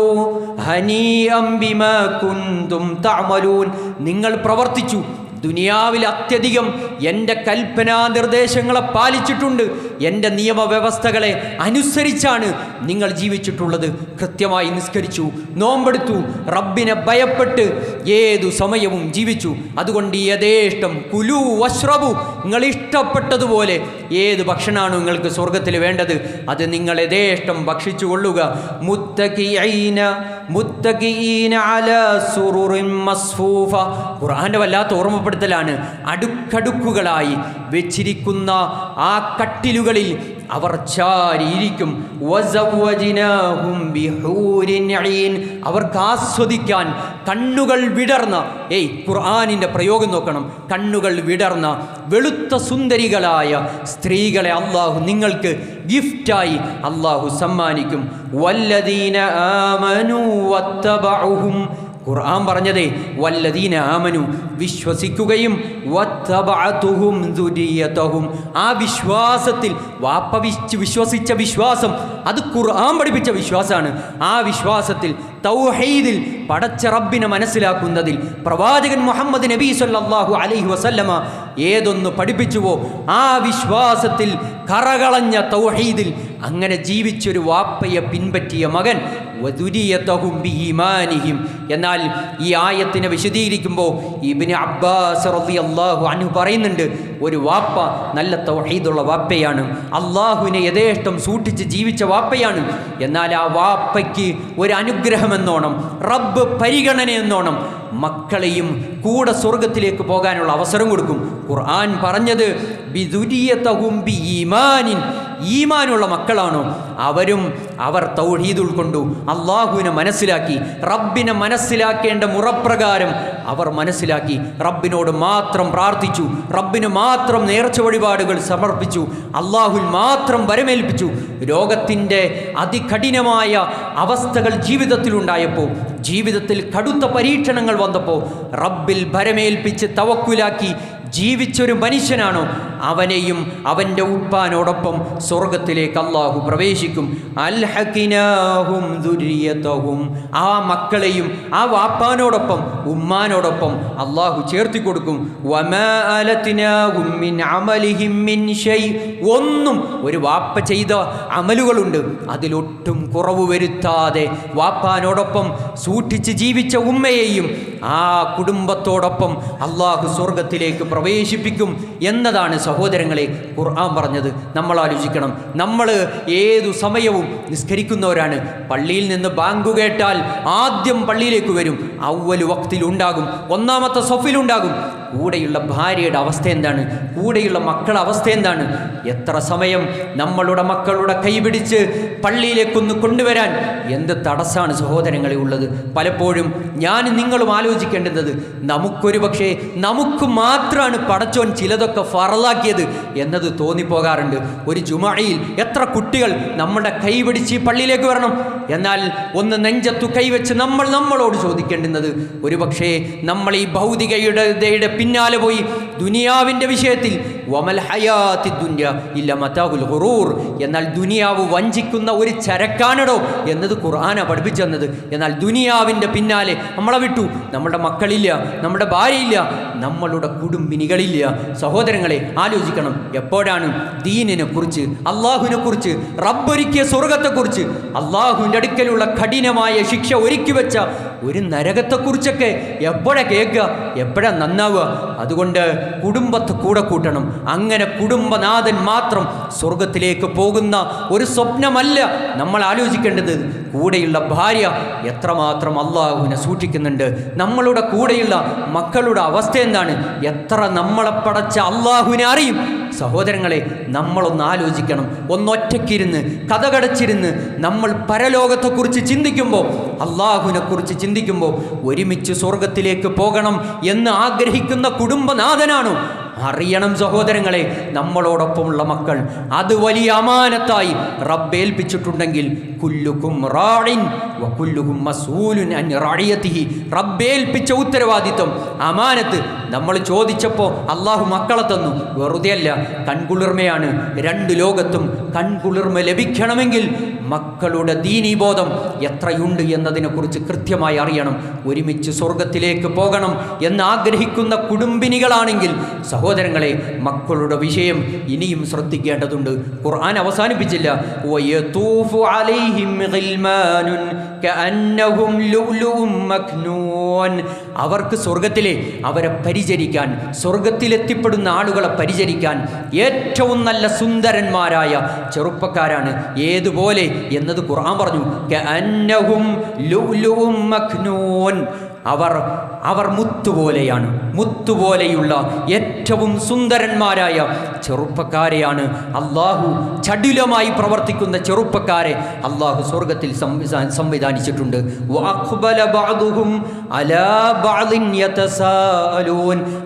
ഹനീഅം ബിമാ കുന്തും തഅമലൂൻ. നിങ്ങൾ പ്രവർത്തിച്ചു, ദുനിയാവിൽ അത്യധികം എൻ്റെ കൽപ്പനാ നിർദ്ദേശങ്ങളെ പാലിച്ചിട്ടുണ്ട്, എൻ്റെ നിയമവ്യവസ്ഥകളെ അനുസരിച്ചാണ് നിങ്ങൾ ജീവിച്ചിട്ടുള്ളത്. കൃത്യമായി നിസ്കരിച്ചു, നോമ്പെടുത്തു, റബ്ബിനെ ഭയപ്പെട്ട് ഏതു സമയവും ജീവിച്ചു. അതുകൊണ്ട് യഥേഷ്ടം കുലൂ വശ്റബു, നിങ്ങൾ ഇഷ്ടപ്പെട്ടതുപോലെ ഏത് ഭക്ഷണമാണ് നിങ്ങൾക്ക് സ്വർഗത്തിൽ വേണ്ടത് അത് നിങ്ങൾ യഥേഷ്ടം ഭക്ഷിച്ചു കൊള്ളുക. മുത്തഖീന അലാ സുറുറിൻ മസ്ഫൂഫ. ഖുർആന്റെ വല്ലാത്ത ഓർമ്മപ്പെടുത്തലാണ്. അടുക്കടുക്കുകളായി വെച്ചിരിക്കുന്ന ആ കട്ടിലുകളിൽ അവർ ചാരിയിരിക്കും. വസവ്വജ്നാഹും ബിഹൂരിൻ അഈൻ. അവർക്ക് ആസ്വദിക്കാൻ കണ്ണുകൾ വിടർന്ന, ഖുർആനിൻ്റെ പ്രയോഗം നോക്കണം, കണ്ണുകൾ വിടർന്ന വെളുത്ത സുന്ദരികളായ സ്ത്രീകളെ അള്ളാഹു നിങ്ങൾക്ക് ഗിഫ്റ്റായി അള്ളാഹു സമ്മാനിക്കും. വല്ലദീന ആമനൂ വത്തബഉഹും. ഖുർആൻ പറഞ്ഞതേ വല്ലദീന ആമനു, വിശ്വസിക്കുകയും വത്തബഅതുഹും ദുരിയതഹും, ആ വിശ്വാസത്തിൽ വിശ്വസിച്ച വിശ്വാസം അത് ഖുർആൻ പഠിപ്പിച്ച വിശ്വാസമാണ്. ആ വിശ്വാസത്തിൽ തൗഹീദിൽ പടച്ച റബ്ബിനെ മനസ്സിലാക്കുന്നതിൽ പ്രവാചകൻ മുഹമ്മദ് നബി സല്ലല്ലാഹു അലൈഹി വസല്ലമ ഏതൊന്ന് പഠിപ്പിച്ചുവോ ആ വിശ്വാസത്തിൽ കറകളഞ്ഞ തൗഹീദിൽ അങ്ങനെ ജീവിച്ചൊരു വാപ്പയെ പിൻപറ്റിയ മകൻ വദുരിയതഹും ബിഈമാനിഹിം. എന്നാൽ ഈ ആയത്തിനെ വിശദീകരിക്കുമ്പോൾ ഇബ്നു അബ്ബാസ് റളിയല്ലാഹു അൻഹു പറയുന്നുണ്ട്, ഒരു വാപ്പ നല്ല തൗഹീദുള്ള വാപ്പയാണ്, അള്ളാഹുവിനെ യഥേഷ്ടം സൂക്ഷിച്ച് ജീവിച്ച വാപ്പയാണ്. എന്നാൽ ആ വാപ്പയ്ക്ക് ഒരു അനുഗ്രഹമെന്നോണം, റബ്ബ് പരിഗണനയെന്നോണം മക്കളെയും കൂടെ സ്വർഗത്തിലേക്ക് പോകാനുള്ള അവസരം കൊടുക്കും. ഖുർആൻ പറഞ്ഞത് ബിദുരിയതഹും ബിഈമാനിൻ, ഈമാനുള്ള മക്കളാണോ അവർ തൗഹീദ് ഉൾക്കൊണ്ടു, അള്ളാഹുവിനെ മനസ്സിലാക്കി, റബ്ബിനെ മനസ്സിലാക്കേണ്ട മുറപ്രകാരം അവർ മനസ്സിലാക്കി, റബ്ബിനോട് മാത്രം പ്രാർത്ഥിച്ചു, റബ്ബിന് മാത്രം നേർച്ച വഴിപാടുകൾ സമർപ്പിച്ചു, അള്ളാഹുൽ മാത്രം വരമേൽപ്പിച്ചു. ലോകത്തിൻ്റെ അതികഠിനമായ അവസ്ഥകൾ ജീവിതത്തിലുണ്ടായപ്പോൾ, ജീവിതത്തിൽ കടുത്ത പരീക്ഷണങ്ങൾ വന്നപ്പോൾ റബ്ബിൽ ഭരമേൽപ്പിച്ച് തവക്കുലാക്കി ജീവിച്ചൊരു മനുഷ്യനാണോ അവനെയും അവൻ്റെ ഉപ്പാനോടൊപ്പം സ്വർഗത്തിലേക്ക് അള്ളാഹു പ്രവേശിക്കും. അൽഹഖിനാഹും ദുരിയതഹും, ആ മക്കളെയും ആ വാപ്പാനോടൊപ്പം ഉമ്മാനോടൊപ്പം അള്ളാഹു ചേർത്തി കൊടുക്കും. വമാ അലത്നാഹും മിൻ അമലിഹിം മിൻ ഷൈ, ഒന്നും ഒരു വാപ്പ ചെയ്ത അമലുകളുണ്ട് അതിലൊട്ടും കുറവ് വരുത്താതെ വാപ്പാനോടൊപ്പം സൂക്ഷിച്ച് ജീവിച്ച ഉമ്മയെയും ആ കുടുംബത്തോടൊപ്പം അള്ളാഹു സ്വർഗത്തിലേക്ക് പ്രവേശിപ്പിക്കും എന്നതാണ് സഹോദരങ്ങളെ ഖുർആൻ പറഞ്ഞത്. നമ്മൾ ആലോചിക്കണം. നമ്മൾ ഏതു സമയവും നിസ്കരിക്കുന്നവരാണ്. പള്ളിയിൽ നിന്ന് ബാങ്ക് കേട്ടാൽ ആദ്യം പള്ളിയിലേക്ക് വരും, അവ്വൽ വക്തിലുണ്ടാകും, ഒന്നാമത്തെ സഫിലുണ്ടാകും. കൂടെയുള്ള ഭാര്യയുടെ അവസ്ഥ എന്താണ്? കൂടെയുള്ള മക്കളുടെ അവസ്ഥ എന്താണ്? എത്ര സമയം നമ്മളുടെ മക്കളുടെ കൈപിടിച്ച് പള്ളിയിലേക്കൊന്ന് കൊണ്ടുവരാൻ എന്ത് തടസ്സമാണ് സഹോദരങ്ങളെ ഉള്ളത്? പലപ്പോഴും ഞാൻ നിങ്ങളും ആലോചിക്കേണ്ടുന്നത്, നമുക്കൊരു പക്ഷേ നമുക്ക് മാത്രമാണ് പടച്ചോൻ ചിലതൊക്കെ ഫറലാക്കിയത് എന്നത് തോന്നിപ്പോകാറുണ്ട്. ഒരു ജുമഅയിൽ എത്ര കുട്ടികൾ നമ്മുടെ കൈപിടിച്ച് പള്ളിയിലേക്ക് വരണം. എന്നാൽ ഒന്ന് നെഞ്ചത്തു കൈവച്ച് നമ്മളോട് ചോദിക്കേണ്ടുന്നത്, ഒരു പക്ഷേ നമ്മൾ ഈ ഭൗതികയുടെ പിന്നാലെ പോയി ദുനിയാവിൻ്റെ വിഷയത്തിൽ വമൽ ഹയാത്തി ദുനിയ ഇല്ല മതാഉൽ ഖുറൂർ, എന്നാൽ ദുനിയാവ് വഞ്ചിക്കുന്ന ഒരു ചരക്കാണടോ എന്നത് ഖുർആനാണ് പഠിപ്പിച്ചു തന്നത്. എന്നാൽ ദുനിയാവിൻ്റെ പിന്നാലെ നമ്മളെ വിട്ടു, നമ്മുടെ മക്കളില്ല, നമ്മുടെ ഭാര്യയില്ല, നമ്മളുടെ കുടുംബിനികളില്ല. സഹോദരങ്ങളെ ആലോചിക്കണം. എപ്പോഴാണ് ദീനിനെ കുറിച്ച്, അള്ളാഹുവിനെ കുറിച്ച്, റബ്ബൊരുക്കിയ സ്വർഗത്തെക്കുറിച്ച്, അള്ളാഹുവിൻ്റെ അടുക്കലുള്ള കഠിനമായ ശിക്ഷ ഒരുക്കി വെച്ച ഒരു നരകത്തെക്കുറിച്ചൊക്കെ എപ്പോഴാണ് കേൾക്കുക, എപ്പോഴാണ് നന്നാവുക? അതുകൊണ്ട് കുടുംബത്തെ കൂടെ കൂട്ടണം. അങ്ങനെ കുടുംബനാഥൻ മാത്രം സ്വർഗത്തിലേക്ക് പോകുന്ന ഒരു സ്വപ്നമല്ല നമ്മൾ ആലോചിക്കേണ്ടത്. കൂടെയുള്ള ഭാര്യ എത്രമാത്രം അള്ളാഹുവിനെ സൂക്ഷിക്കുന്നുണ്ട്, നമ്മളുടെ കൂടെയുള്ള മക്കളുടെ അവസ്ഥ എന്താണ്, എത്ര നമ്മളെ പടച്ച അള്ളാഹുവിനെ അറിയും. സഹോദരങ്ങളെ നമ്മളൊന്ന് ആലോചിക്കണം. ഒന്നൊറ്റയ്ക്കിരുന്ന് കഥകടച്ചിരുന്ന് നമ്മൾ പരലോകത്തെക്കുറിച്ച് ചിന്തിക്കുമ്പോൾ, അള്ളാഹുവിനെ കുറിച്ച് ചിന്തിക്കുമ്പോൾ, ഒരുമിച്ച് സ്വർഗത്തിലേക്ക് പോകണം എന്ന് ആഗ്രഹിക്കുന്ന കുടുംബനാഥനാണോ? അറിയണം സഹോദരങ്ങളെ, നമ്മളോടൊപ്പമുള്ള മക്കൾ അത് വലിയ അമാനത്തായി റബ്ബേൽപ്പിച്ചിട്ടുണ്ടെങ്കിൽ, കുല്ലുക്കും റാഇൻ വകുല്ലുക്കും മസ്ഊലുൻ അൻ റഅയതിഹി, റബ്ബേൽപ്പിച്ച ഉത്തരവാദിത്വം, അമാനത്ത് നമ്മൾ ചോദിച്ചപ്പോൾ അള്ളാഹു മക്കളെ തന്നു. വെറുതെ അല്ല, കൺകുളിർമയാണ്. രണ്ട് ലോകത്തും കൺകുളിർമ ലഭിക്കണമെങ്കിൽ മക്കളുടെ ദീനീബോധം എത്രയുണ്ട് എന്നതിനെക്കുറിച്ച് കൃത്യമായി അറിയണം. ഒരുമിച്ച് സ്വർഗത്തിലേക്ക് പോകണം എന്നാഗ്രഹിക്കുന്ന കുടുംബിനികളാണെങ്കിൽ സഹോദരങ്ങളെ, മക്കളുടെ വിഷയം ഇനിയും ശ്രദ്ധിക്കേണ്ടതുണ്ട്. ഖുർആൻ അവസാനിപ്പിച്ചില്ല. വയതൂഫു അലൈഹിം ഗിൽമാനുൻ കഅന്നഹും ലുഅ്ലുഉം മക്നൂൻ, അവർക്ക് സ്വർഗത്തിലെ അവരെ പരിചരിക്കാൻ, സ്വർഗത്തിലെത്തിപ്പെടുന്ന ആളുകളെ പരിചരിക്കാൻ ഏറ്റവും നല്ല സുന്ദരന്മാരായ ചെറുപ്പക്കാരാണ്. ഏതുപോലെ എന്നത് ഖുർആൻ പറഞ്ഞു. കഅന്നഹും ലുഅ്ലുഉം മക്നൂൻ, അവർ മുത്തുപോലെയാണ്. മുത്തുപോലെയുള്ള ഏറ്റവും സുന്ദരന്മാരായ ചെറുപ്പക്കാരെയാണ് അള്ളാഹു, ചടുലമായി പ്രവർത്തിക്കുന്ന ചെറുപ്പക്കാരെ അള്ളാഹു സ്വർഗത്തിൽ സംവിധാനിച്ചിട്ടുണ്ട്.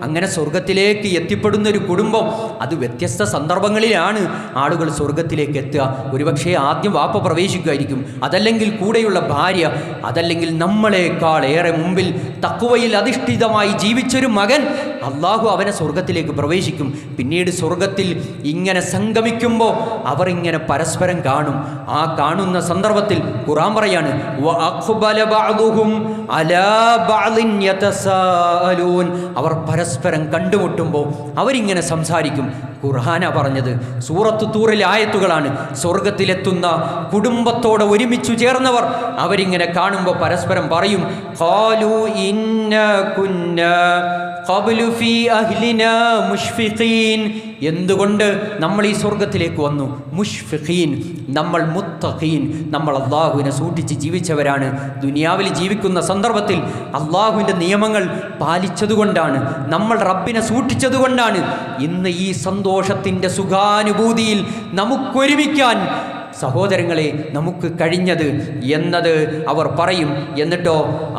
അങ്ങനെ സ്വർഗത്തിലേക്ക് എത്തിപ്പെടുന്ന ഒരു കുടുംബം, അത് വ്യത്യസ്ത സന്ദർഭങ്ങളിലാണ് ആളുകൾ സ്വർഗത്തിലേക്ക് എത്തുക. ഒരുപക്ഷെ ആദ്യം വാപ്പ പ്രവേശിക്കുമായിരിക്കും, അതല്ലെങ്കിൽ കൂടെയുള്ള ഭാര്യ, അതല്ലെങ്കിൽ നമ്മളെക്കാൾ ഏറെ മുമ്പിൽ തഖ്വയിൽ അധിഷ്ഠിതമായി ജീവിച്ചൊരു മകൻ, അള്ളാഹു അവനെ സ്വർഗത്തിലേക്ക് പ്രവേശിക്കും. പിന്നീട് സ്വർഗത്തിൽ ഇങ്ങനെ സംഗമിക്കുമ്പോൾ അവർ ഇങ്ങനെ പരസ്പരം കാണും. ആ കാണുന്ന സന്ദർഭത്തിൽ ഖുർആൻ പറയാണ്, അവർ പരസ്പരം കണ്ടുമുട്ടുമ്പോൾ അവരിങ്ങനെ സംസാരിക്കും. ഖുർആനാ പറഞ്ഞത്. സൂറത്ത് തൂറിലെ ആയത്തുകളാണ്. സ്വർഗത്തിലെത്തുന്ന കുടുംബത്തോടെ ഒരുമിച്ചു ചേർന്നവർ അവരിങ്ങനെ കാണുമ്പോൾ പരസ്പരം പറയും, ഖാലു ഇന്ന കുന്ന ഖബ്ലു ഫീ അഹ്ലിനാ മുഷ്ഫിഖീൻ. എന്തുകൊണ്ട് നമ്മൾ ഈ സ്വർഗത്തിലേക്ക് വന്നു? മുഷ്ഫിഖീൻ, നമ്മൾ മുത്തഖീൻ, നമ്മൾ അള്ളാഹുവിനെ സൂക്ഷിച്ച് ജീവിച്ചവരാണ്. ദുനിയാവിൽ ജീവിക്കുന്ന സന്ദർഭത്തിൽ അള്ളാഹുവിൻ്റെ നിയമങ്ങൾ പാലിച്ചതുകൊണ്ടാണ്, നമ്മൾ റബ്ബിനെ സൂക്ഷിച്ചതുകൊണ്ടാണ് ഇന്ന് ഈ സന്തോഷത്തിൻ്റെ സുഖാനുഭൂതിയിൽ നമുക്കൊരുമിക്കാൻ സഹോദരങ്ങളെ നമുക്ക് കഴിഞ്ഞത് എന്നത് അവർ പറയും. എന്നിട്ടോ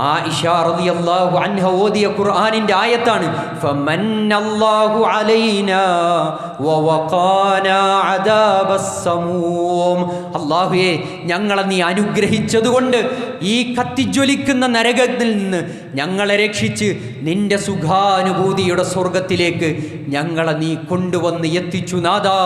ആയിഷ റളിയല്ലാഹു അൻഹ ഓതിയ ഖുർആനിൻ്റെ ആയത്താണ് ഫമന്നല്ലാഹു അലൈനാ വവഖാനാ അദാബസ്സമൂം. അല്ലാഹുവേ, ഞങ്ങളെ നീ അനുഗ്രഹിച്ചതുകൊണ്ട് ഈ കത്തിജ്വലിക്കുന്ന നരകത്തിൽ നിന്ന് ഞങ്ങളെ രക്ഷിച്ച് നിന്റെ സുഖാനുഭൂതിയുടെ സ്വർഗത്തിലേക്ക് ഞങ്ങളെ നീ കൊണ്ടുവന്ന് എത്തിച്ചു നാദാ,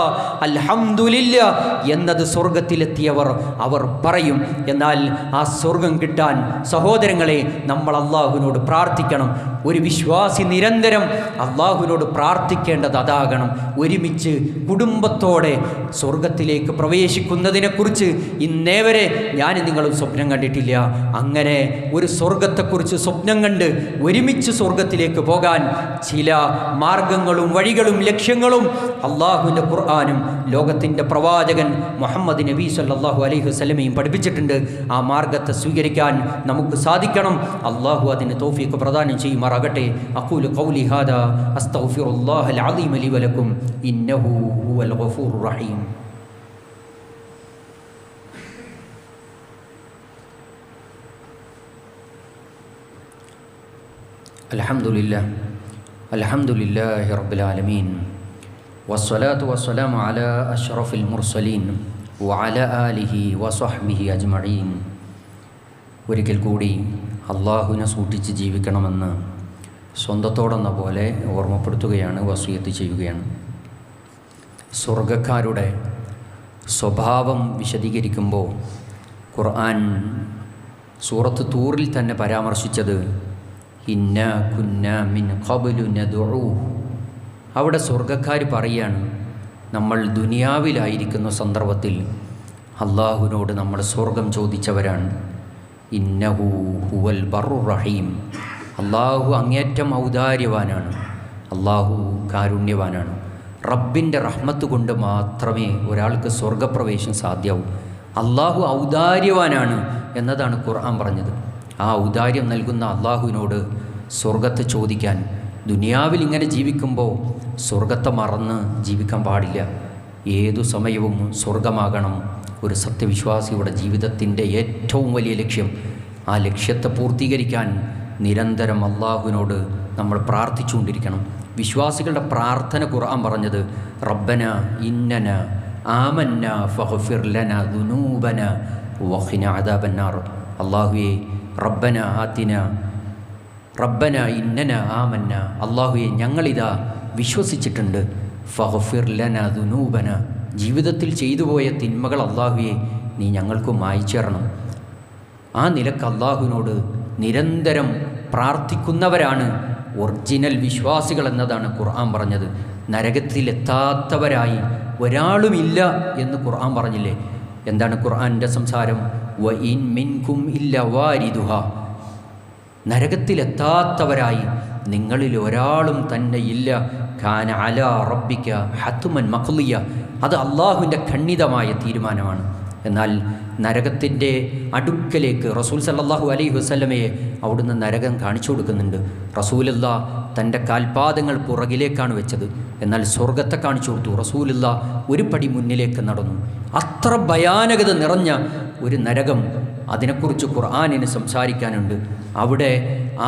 അൽഹംദുലില്ലാ എന്നത് സ്വർഗത്തിലെത്തിയവർ അവർ പറയും. എന്നാൽ ആ സ്വർഗം കിട്ടാൻ സഹോദരങ്ങളെ നമ്മൾ അള്ളാഹുവിനോട് പ്രാർത്ഥിക്കണം. ഒരു വിശ്വാസി നിരന്തരം അള്ളാഹുവിനോട് പ്രാർത്ഥിക്കേണ്ടത് അതാകണം. ഒരുമിച്ച് കുടുംബത്തോടെ സ്വർഗത്തിലേക്ക് പ്രവേശിക്കുന്നതിനെക്കുറിച്ച് ഇന്നേവരെ ഞാൻ നിങ്ങളും സ്വപ്നം കണ്ടിട്ടില്ല. അങ്ങനെ ഒരു സ്വർഗത്തെക്കുറിച്ച് സ്വപ്നം കണ്ട് ഒരുമിച്ച് സ്വർഗത്തിലേക്ക് പോകാൻ ചില മാർഗങ്ങളും വഴികളും ലക്ഷ്യങ്ങളും അള്ളാഹുവിൻ്റെ ഖുർആനും ലോകത്തിൻ്റെ പ്രവാചകൻ മുഹമ്മദ് നബി സല്ലല്ലാഹു അലൈഹി വസല്ലമയും പഠിപ്പിച്ചിട്ടുണ്ട്. ആ മാർഗത്തെ സ്വീകരിക്കാൻ നമുക്ക് സാധിക്കണം. അള്ളാഹു അതിന് തൗഫീഖ് പ്രദാനം ചെയ്യുമാറാകട്ടെ. അഖൂലു ഖൗലി ഹാദാ അസ്തഗ്ഫിറുല്ലാഹൽ അലീം ലി വലക്കും ഇന്നഹു ഹുവൽ ഗഫൂറുർ റഹീം. അൽഹംദുലില്ലാഹി റബ്ബിൽ ആലമീൻ വസ്സലാത്തു വസ്സലാമു അലാ അഷ്റഫിൽ മുർസലീൻ വഅലാ ആലിഹി വസഹ്ബിഹി അജ്മഈൻ. ഒരിക്കൽ കൂടി അള്ളാഹുവിനെ സൂക്ഷിച്ച് ജീവിക്കണമെന്ന് സ്വന്തത്തോടെന്ന പോലെ ഓർമ്മപ്പെടുത്തുകയാണ്, വസിയത്ത് ചെയ്യുകയാണ്. സ്വർഗക്കാരുടെ സ്വഭാവം വിശദീകരിക്കുമ്പോൾ ഖുർആൻ സൂറത്ത് തൂറിൽ തന്നെ പരാമർശിച്ചത് ഇന്നാ കുന്നാ മിൻ ഖബ്ലു നദ്ഉ. അവിടെ സ്വർഗക്കാർ പറയാണ്, നമ്മൾ ദുനിയാവിലായിരിക്കുന്ന സന്ദർഭത്തിൽ അള്ളാഹുവിനോട് നമ്മൾ സ്വർഗം ചോദിച്ചവരാണ്. ഇന്നഹു ഹുവൽ ബർറുർ റഹീം. അള്ളാഹു അങ്ങേറ്റം ഔദാര്യവാനാണ്, അള്ളാഹു കാരുണ്യവാനാണ്. റബ്ബിൻ്റെ റഹ്മത്ത് കൊണ്ട് മാത്രമേ ഒരാൾക്ക് സ്വർഗപ്രവേശം സാധ്യമാവൂ. അള്ളാഹു ഔദാര്യവാനാണ് എന്നതാണ് ഖുർആൻ പറഞ്ഞത്. ആ ഔദാര്യം നൽകുന്ന അള്ളാഹുവിനോട് സ്വർഗത്തെ ചോദിക്കാൻ, ദുനിയാവിൽ ഇങ്ങനെ ജീവിക്കുമ്പോൾ സ്വർഗത്തെ മറന്ന് ജീവിക്കാൻ പാടില്ല. ഏതു സമയവും സ്വർഗമാകണം ഒരു സത്യവിശ്വാസിയുടെ ജീവിതത്തിൻ്റെ ഏറ്റവും വലിയ ലക്ഷ്യം. ആ ലക്ഷ്യത്തെ പൂർത്തീകരിക്കാൻ നിരന്തരം അള്ളാഹുവിനോട് നമ്മൾ പ്രാർത്ഥിച്ചുകൊണ്ടിരിക്കണം. വിശ്വാസികളുടെ പ്രാർത്ഥന ഖുർആൻ പറഞ്ഞത് റബ്ബന ഇന്നന ആമന്ന ഫഗ്ഫിർ ലന ദുനൂബന വഖിന അദാബന്നാർ. അള്ളാഹുവേ റബ്ബന ആതിന റബ്ബന ഇന്നന ആമന്ന. അള്ളാഹുവെ ഞങ്ങളിതാ വിശ്വസിച്ചിട്ടുണ്ട്. ഫഗ്ഫിർ ലന ദുനൂബന. ജീവിതത്തിൽ ചെയ്തു പോയ തിന്മകൾ അള്ളാഹുവെ നീ ഞങ്ങൾക്ക് മായ്ച്ചു തരണം. ആ നിലക്ക് അള്ളാഹുവിനോട് നിരന്തരം പ്രാർത്ഥിക്കുന്നവരാണ് ഒറിജിനൽ വിശ്വാസികൾ എന്നതാണ് ഖുർആൻ പറഞ്ഞത്. നരകത്തിലെത്താത്തവരായി ഒരാളുമില്ല എന്ന് ഖുർആൻ പറഞ്ഞില്ലേ? എന്താണ് ഖുർആൻ്റെ സംസാരം? വ ഇൻ മിൻകും ഇല്ല വാരിദുഹ. നരകത്തിലെത്താത്തവരായി നിങ്ങളിൽ ഒരാളും തന്നെ ഇല്ല. കാന അലാ റബ്ബിക ഹത്മൻ മഖ്ലിയ. അത് അള്ളാഹുവിൻ്റെ ഖണ്ഡിതമായ തീരുമാനമാണ്. എന്നാൽ നരകത്തിൻ്റെ അടുക്കലേക്ക് റസൂൽ സല്ലല്ലാഹു അലൈഹി വസല്ലമയെ അവിടുന്ന് നരകം കാണിച്ചു കൊടുക്കുന്നുണ്ട്. റസൂലുള്ള തൻ്റെ കാൽപാദങ്ങൾ പുറകിലേക്കാണ് വെച്ചത്, എന്നാൽ സ്വർഗത്തെ കാണിച്ചു കൊടുത്തു. റസൂലുള്ള ഒരു പടി മുന്നിലേക്ക് നടന്നു. അത്ര ഭയാനകത നിറഞ്ഞ ഒരു നരകം, അതിനെക്കുറിച്ച് ഖുർആനിന് സംസാരിക്കാനുണ്ട്. അവിടെ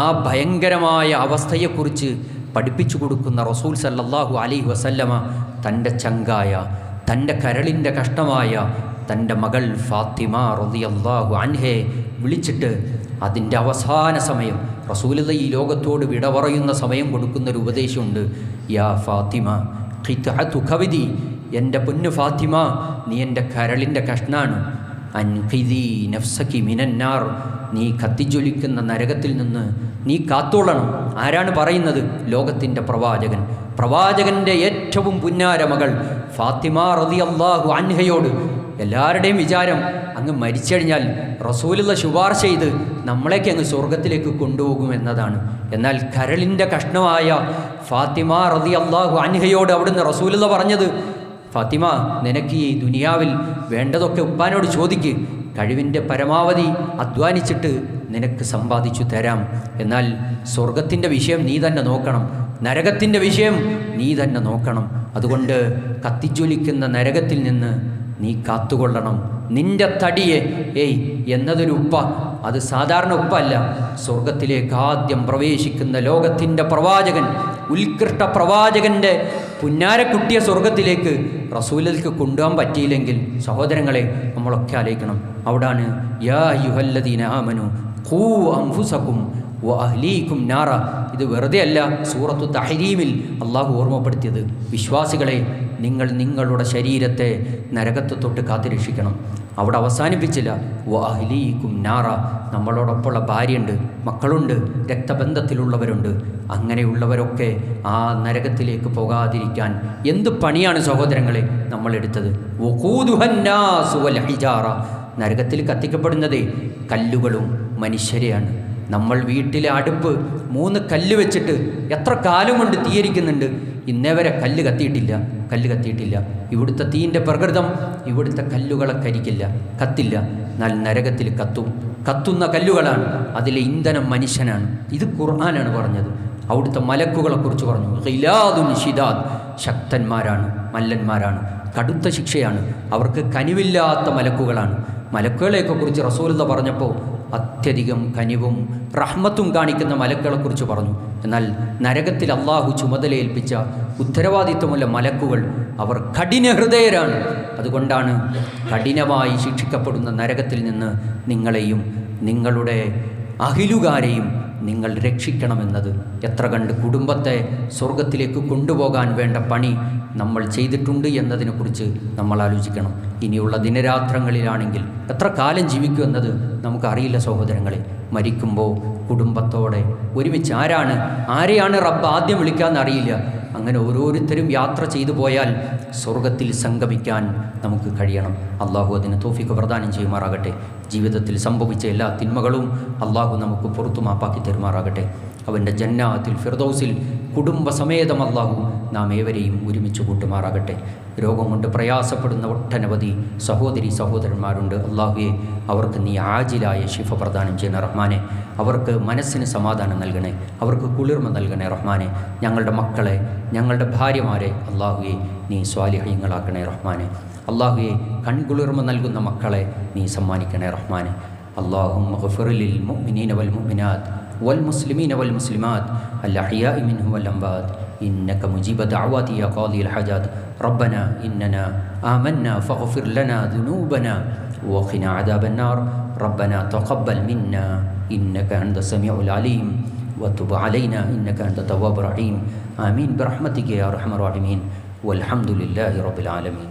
ആ ഭയങ്കരമായ അവസ്ഥയെക്കുറിച്ച് പഠിപ്പിച്ചു കൊടുക്കുന്ന റസൂൽ സല്ലല്ലാഹു അലൈഹി വസല്ലമ തൻ്റെ ചങ്കായ, തൻ്റെ കരളിൻ്റെ കഷ്ണമായ തൻ്റെ മകൾ ഫാത്തിമ റളിയല്ലാഹു അൻഹയെ വിളിച്ചിട്ട് അതിൻ്റെ അവസാന സമയം റസൂലുള്ളാഹി ഈ ലോകത്തോട് വിട പറയുന്ന സമയം കൊടുക്കുന്നൊരു ഉപദേശമുണ്ട്. യാ ഫാത്തിമ ഖിത്അതു കവിദി. എൻ്റെ പൊന്നു ഫാത്തിമ, നീ എൻ്റെ കരളിൻ്റെ കഷ്ണാണ്. അൻഖിദി നഫ്സകി മിനന്നാർ. നീ കത്തിജ്വലിക്കുന്ന നരകത്തിൽ നിന്ന് നീ കാത്തോളണം. ആരാണ് പറയുന്നത്? ലോകത്തിൻ്റെ പ്രവാചകൻ. പ്രവാചകൻ്റെ ഏറ്റവും പുന്നാര മകൾ ഫാത്തിമ റളിയല്ലാഹു അൻഹയോട് എല്ലാവരുടെയും വിചാരം അങ്ങ് മരിച്ചഴിഞ്ഞാൽ റസൂലുള്ള ശുപാർശ ചെയ്ത് നമ്മളേക്ക് അങ്ങ് സ്വർഗത്തിലേക്ക് കൊണ്ടുപോകുമെന്നതാണ്. എന്നാൽ കരളിൻ്റെ കഷ്ണമായ ഫാത്തിമ റളിയല്ലാഹു അൻഹയോട് അവിടുന്ന് റസൂലുള്ള പറഞ്ഞത്, ഫാത്തിമ, നിനക്ക് ഈ ദുനിയാവിൽ വേണ്ടതൊക്കെ ഉപ്പാനോട് ചോദിക്ക്, കഴിവിൻ്റെ പരമാവധി അധ്വാനിച്ചിട്ട് നിനക്ക് സമ്പാദിച്ചു തരാം. എന്നാൽ സ്വർഗത്തിൻ്റെ വിഷയം നീ തന്നെ നോക്കണം, നരകത്തിൻ്റെ വിഷയം നീ തന്നെ നോക്കണം. അതുകൊണ്ട് കത്തിജ്വലിക്കുന്ന നരകത്തിൽ നിന്ന് നീ കാത്തുകൊള്ളണം. നിന്റെ തടിയെ എന്നതൊരു ഉപ്പ, അത് സാധാരണ ഉപ്പല്ല. സ്വർഗത്തിലേക്ക് ആദ്യം പ്രവേശിക്കുന്ന ലോകത്തിൻ്റെ പ്രവാചകൻ, ഉത്കൃഷ്ട പ്രവാചകൻ്റെ പുന്നാരക്കുട്ടിയെ സ്വർഗത്തിലേക്ക് റസൂലിലേക്ക് കൊണ്ടുപോകാൻ പറ്റിയില്ലെങ്കിൽ സഹോദരങ്ങളെ നമ്മളൊക്കെ ആലോചിക്കണം. അവിടാണ് യാ അയ്യുഹല്ലദീന ആമനു ഖൂ അൻഫുസകും വഅഹ്ലീകും നാറ. ഇത് വെറുതെ അല്ല സൂറത്തു തഹരീമിൽ അള്ളാഹു ഓർമ്മപ്പെടുത്തിയത്. വിശ്വാസികളെ, നിങ്ങൾ നിങ്ങളുടെ ശരീരത്തെ നരകത്തെ തൊട്ട് കാത്തുരക്ഷിക്കണം. അവിടെ അവസാനിപ്പിച്ചില്ല, വഅഹ്ലീകും നാറ. നമ്മളോടൊപ്പമുള്ള ഭാര്യയുണ്ട്, മക്കളുണ്ട്, രക്തബന്ധത്തിലുള്ളവരുണ്ട്. അങ്ങനെയുള്ളവരൊക്കെ ആ നരകത്തിലേക്ക് പോകാതിരിക്കാൻ എന്ത് പണിയാണ് സഹോദരങ്ങളെ നമ്മളെടുത്തത്. വഖൂദുഹന്നാസു വൽ ഹിജാറ. നരകത്തിൽ കത്തിക്കപ്പെടുന്നത് കല്ലുകളും മനുഷ്യരെയാണ്. നമ്മൾ വീട്ടിലെ അടുപ്പ് 3 കല്ല് വെച്ചിട്ട് എത്ര കാലം കൊണ്ട് തീയരിക്കുന്നുണ്ട്, ഇന്നേ വരെ കല്ല് കത്തിയിട്ടില്ല. ഇവിടുത്തെ തീൻ്റെ പ്രകൃതം ഇവിടുത്തെ കല്ലുകളെ കരിക്കില്ല, കത്തില്ല. എന്നാൽ നരകത്തിൽ കത്തുന്ന കല്ലുകളാണ്, അതിലെ ഇന്ധനം മനുഷ്യനാണ്. ഇത് ഖുർആനാണ് പറഞ്ഞത്. അവിടുത്തെ മലക്കുകളെക്കുറിച്ച് പറഞ്ഞു, ഖിലാദുൻ ഷിദാദ്, ശക്തന്മാരാണ്, മല്ലന്മാരാണ്, കടുത്ത ശിക്ഷയാണ്. അവർക്ക് കനിവില്ലാത്ത മലക്കുകളാണ്. മലക്കുകളെയൊക്കെ കുറിച്ച് റസൂലുള്ളാഹി പറഞ്ഞപ്പോൾ അത്യധികം കനിവും റഹ്മത്തും കാണിക്കുന്ന മലക്കുകളെക്കുറിച്ച് പറഞ്ഞു. എന്നാൽ നരകത്തിൽ അള്ളാഹു ചുമതലയേൽപ്പിച്ച ഉത്തരവാദിത്വമുള്ള മലക്കുകൾ അവർ കഠിന ഹൃദയരാണ്. അതുകൊണ്ടാണ് കഠിനമായി ശിക്ഷിക്കപ്പെടുന്ന നരകത്തിൽ നിന്ന് നിങ്ങളെയും നിങ്ങളുടെ അഹിലുകാരെയും നിങ്ങൾ രക്ഷിക്കണമെന്നത്. എത്ര കണ്ട് കുടുംബത്തെ സ്വർഗത്തിലേക്ക് കൊണ്ടുപോകാൻ വേണ്ട പണി നമ്മൾ ചെയ്തിട്ടുണ്ട് എന്നതിനെക്കുറിച്ച് നമ്മൾ ആലോചിക്കണം. ഇനിയുള്ള ദിനരാത്രങ്ങളിലാണെങ്കിൽ എത്ര കാലം ജീവിക്കുമെന്നത് നമുക്കറിയില്ല സഹോദരങ്ങളെ. മരിക്കുമ്പോൾ കുടുംബത്തോടെ ഒരുമിച്ച് ആരെയാണ് റബ്ബ് ആദ്യം വിളിക്കാമെന്ന് അറിയില്ല. അങ്ങനെ ഓരോരുത്തരും യാത്ര ചെയ്തു പോയാൽ സ്വർഗത്തിൽ സംഗമിക്കാൻ നമുക്ക് കഴിയണം. അള്ളാഹു അതിന് തൗഫീഖ് പ്രദാനം ചെയ്യുമാറാകട്ടെ. ജീവിതത്തിൽ സംഭവിച്ച എല്ലാ തിന്മകളും അള്ളാഹു നമുക്ക് പുറത്തു മാപ്പാക്കി തരുമാറാകട്ടെ. അവൻ്റെ ജന്നാത്തിൽ ഫിർദൗസിൽ കുടുംബസമേതം അള്ളാഹു നാം ഏവരെയും ഒരുമിച്ച് കൂട്ടുമാറാകട്ടെ. രോഗം കൊണ്ട് പ്രയാസപ്പെടുന്ന ഒട്ടനവധി സഹോദരന്മാരുണ്ട്. അള്ളാഹുവെ, അവർക്ക് നീ ആജിലായ ശിഫ പ്രദാനം ചെയ്യുന്ന റഹ്മാനെ. അവർക്ക് മനസ്സിന് സമാധാനം നൽകണേ, അവർക്ക് കുളിർമ നൽകണേ റഹ്മാനെ. ഞങ്ങളുടെ മക്കളെ, ഞങ്ങളുടെ ഭാര്യമാരെ അള്ളാഹുവെ നീ സ്വാലിഹീങ്ങളാക്കണേ റഹ്മാനെ. അള്ളാഹുവെ, കൺകുളിർമ നൽകുന്ന മക്കളെ നീ സമ്മാനിക്കണേ റഹ്മാനെ. അല്ലാഹുമ്മ ഗ്ഫിർ ലിൽ മുഅ്മിനീന വൽ മുഅ്മിനാത്ത് വൽ മുസ്ലിമീന വൽ മുസ്ലിമാത്ത് അൽ അഹ്യാഇ മിൻഹും വൽ അംവാത് ഇന്നക മുജീബ ദഅവാതി യാ ഖാദിൽ ഹജാത് റബ്ബന ഇന്നനാ ആമന്നാ ഫഗ്ഫിർ ലനാ ദുനൂബനാ വഖിനാ അദാബൻ നാർ റബ്ബന തഖബ്ബൽ മിന്നാ ഇന്നക അൻത സമീഉൽ അലീം വതുബ് അലൈനാ ഇന്നക അൻത തവ്വാബുർ റഹീം. ആമീൻ ബിറഹ്മതിക യാ അർഹമർ റഹീമീൻ. വൽഹംദുലില്ലാഹി റബ്ബിൽ ആലമീൻ.